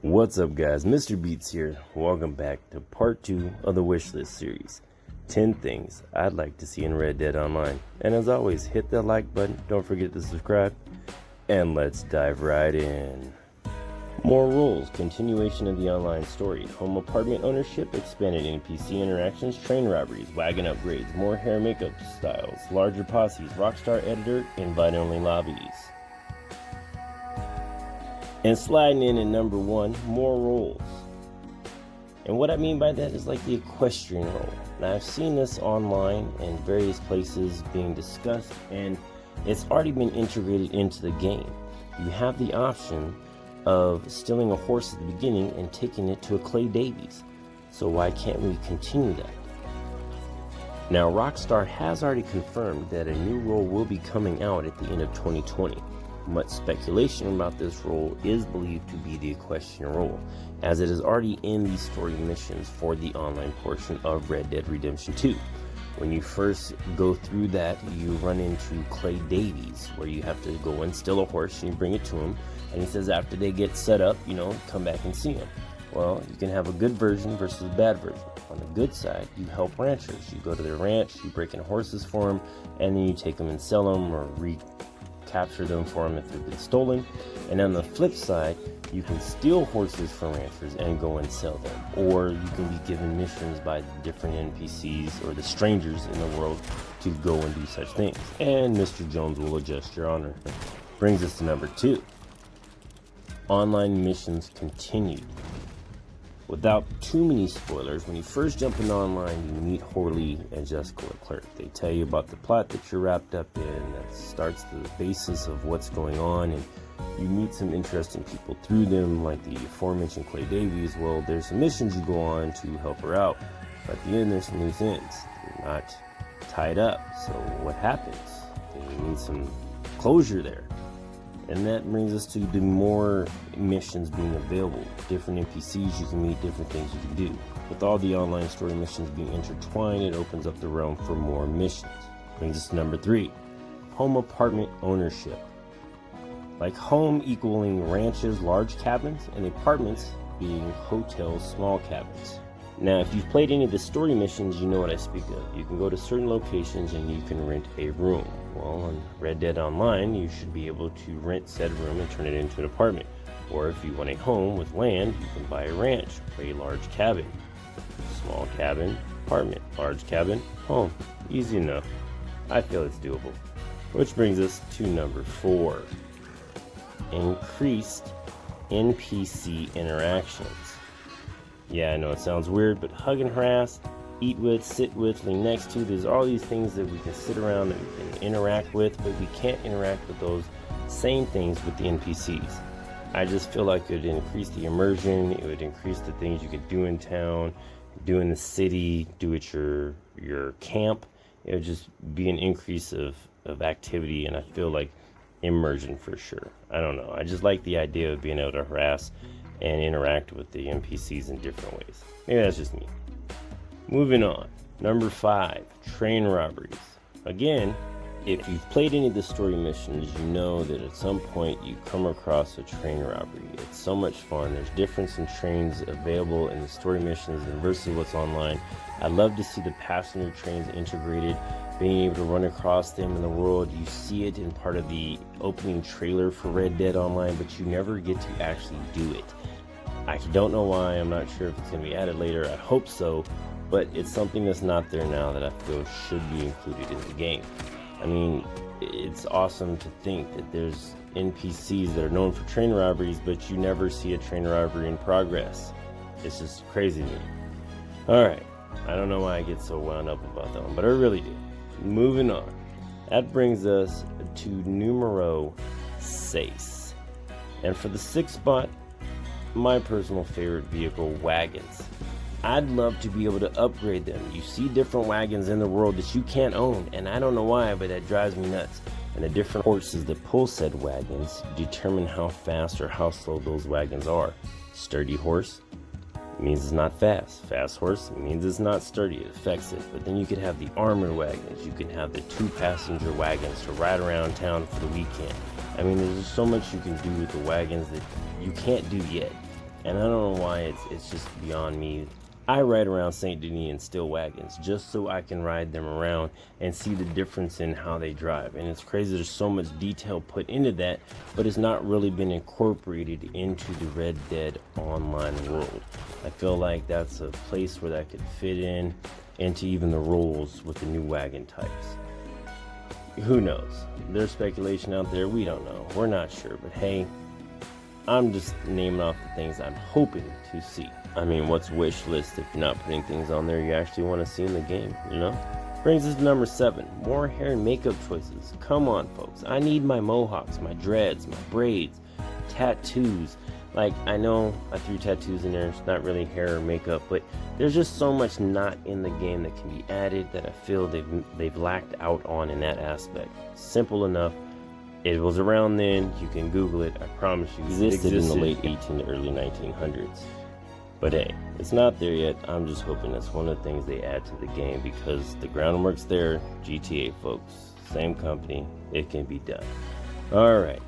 What's up guys, Mr. Beats here. Welcome back to part 2 of the wishlist series. 10 things I'd like to see in Red Dead Online. And as always, hit that like button, don't forget to subscribe, and let's dive right in. More roles, continuation of the online story, home apartment ownership, expanded NPC interactions, train robberies, wagon upgrades, more hair and makeup styles, larger posses, rockstar editor, invite-only lobbies. And sliding in at number 1, more roles. And what I mean by that is like the equestrian role. Now I've seen this online in various places being discussed, and it's already been integrated into the game. You have the option of stealing a horse at the beginning and taking it to a Clay Davies. So why can't we continue that? Now Rockstar has already confirmed that a new role will be coming out at the end of 2020. Much speculation about this role is believed to be the equestrian role, as it is already in the story missions for the online portion of Red Dead Redemption 2. When you first go through that, you run into Clay Davies, where you have to go and steal a horse and you bring it to him, and he says after they get set up, come back and see him. Well, you can have a good version versus a bad version. On the good side, you help ranchers. You go to their ranch, you break in horses for them, and then you take them and sell them or capture them for them if they've been stolen. And on the flip side, you can steal horses from ranchers and go and sell them, or you can be given missions by the different NPCs or the strangers in the world to go and do such things, and Mr. Jones will adjust your honor. Brings us to number 2, online missions continued. Without too many spoilers, when you first jump in online, you meet Horley and Jessica Leclerc. They tell you about the plot that you're wrapped up in, that starts the basis of what's going on, and you meet some interesting people through them, like the aforementioned Clay Davies. Well, there's some missions you go on to help her out, but at the end there's some loose ends. They're not tied up, so what happens? They need some closure there. And that brings us to the more missions being available. Different NPCs you can meet, different things you can do. With all the online story missions being intertwined, it opens up the realm for more missions. Brings us to number 3, home apartment ownership. Like home equaling ranches, large cabins, and apartments being hotels, small cabins. Now, if you've played any of the story missions, you know what I speak of. You can go to certain locations and you can rent a room. Well, on Red Dead Online, you should be able to rent said room and turn it into an apartment. Or if you want a home with land, you can buy a ranch or a large cabin. Small cabin, apartment, large cabin, home. Easy enough. I feel it's doable. Which brings us to number 4, increased NPC interactions. Yeah, I know it sounds weird, but hug and harass, eat with, sit with, lean next to, there's all these things that we can sit around and we can interact with, but we can't interact with those same things with the NPCs. I just feel like it would increase the immersion, it would increase the things you could do in town, do in the city, do at your camp. It would just be an increase of activity, and I feel like immersion for sure. I don't know, I just like the idea of being able to harass and interact with the NPCs in different ways. Maybe that's just me. Moving on. Number 5, train robberies. Again, if you've played any of the story missions, you know that at some point you come across a train robbery. It's so much fun. There's difference in trains available in the story missions versus what's online. I love to see the passenger trains integrated, being able to run across them in the world. You see it in part of the opening trailer for Red Dead Online, but you never get to actually do it. I don't know why. I'm not sure if it's going to be added later. I hope so, but it's something that's not there now that I feel should be included in the game. I mean, it's awesome to think that there's NPCs that are known for train robberies, but you never see a train robbery in progress. It's just crazy to me. Alright, I don't know why I get so wound up about that one, but I really do. Moving on. That brings us to numero 6. And for the 6th spot, my personal favorite vehicle, wagons. I'd love to be able to upgrade them. You see different wagons in the world that you can't own, and I don't know why, but that drives me nuts. And the different horses that pull said wagons determine how fast or how slow those wagons are. Sturdy horse means it's not fast. Fast horse means it's not sturdy. It affects it. But then you could have the armored wagons. You can have the 2-passenger wagons to ride around town for the weekend. I mean, there's just so much you can do with the wagons that you can't do yet. And I don't know why it's just beyond me. I ride around St. Denis in still wagons just so I can ride them around and see the difference in how they drive. And it's crazy, there's so much detail put into that, but it's not really been incorporated into the Red Dead Online world. I feel like that's a place where that could fit in into even the roles with the new wagon types. Who knows? There's speculation out there, we don't know, we're not sure, but hey, I'm just naming off the things I'm hoping to see. I mean, what's wish list if you're not putting things on there you actually want to see in the game, you know? Brings us to number 7, more hair and makeup choices. Come on, folks. I need my mohawks, my dreads, my braids, tattoos. Like, I know I threw tattoos in there, it's not really hair or makeup, but there's just so much not in the game that can be added that I feel they've lacked out on in that aspect. Simple enough. It was around then, you can Google it, I promise you. It existed in the late 18 to early 1900s. But hey, it's not there yet. I'm just hoping that's one of the things they add to the game because the groundwork's there. GTA, folks. Same company. It can be done. Alright,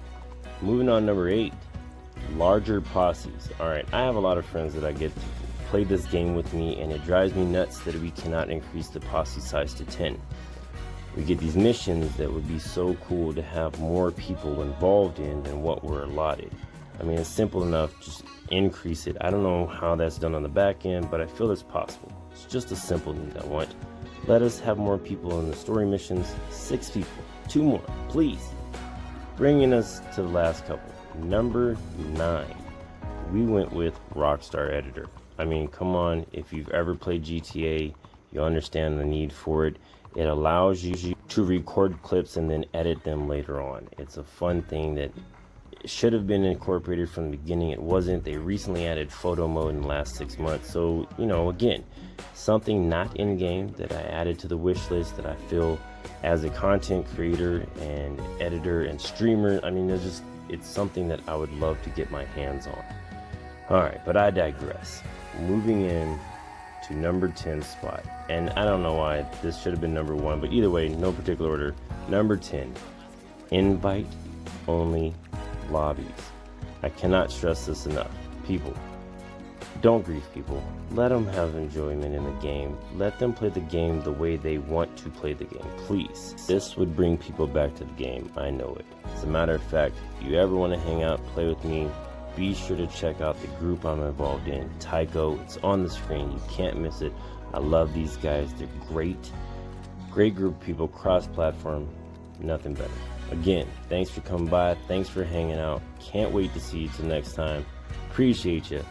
moving on, number 8. Larger posses. Alright, I have a lot of friends that I get to play this game with me, and it drives me nuts that we cannot increase the posse size to 10. We get these missions that would be so cool to have more people involved in than what we're allotted. I mean, it's simple enough, just increase it. I don't know how that's done on the back end, but I feel it's possible. It's just a simple need I want. Let us have more people in the story missions. 6 people, 2 more, please. Bringing us to the last couple. Number 9, we went with Rockstar Editor. I mean, come on, if you've ever played GTA, you understand the need for it. It allows you to record clips and then edit them later on. It's a fun thing that should have been incorporated from the beginning. It wasn't. They recently added photo mode in the last 6 months. So, you know, again, something not in game that I added to the wish list that I feel as a content creator and editor and streamer, I mean, it's something that I would love to get my hands on. Alright, but I digress. Moving in to number 10 spot. And I don't know why this should have been number 1, but either way, no particular order. Number 10, invite only lobbies. I cannot stress this enough. People, don't grief people. Let them have enjoyment in the game. Let them play the game the way they want to play the game, please. This would bring people back to the game, I know it. As a matter of fact, if you ever want to hang out, play with me, be sure to check out the group I'm involved in, Tyco. It's on the screen, you can't miss it. I love these guys, they're great. Great group of people, cross-platform, nothing better. Again, thanks for coming by, thanks for hanging out. Can't wait to see you till next time. Appreciate you.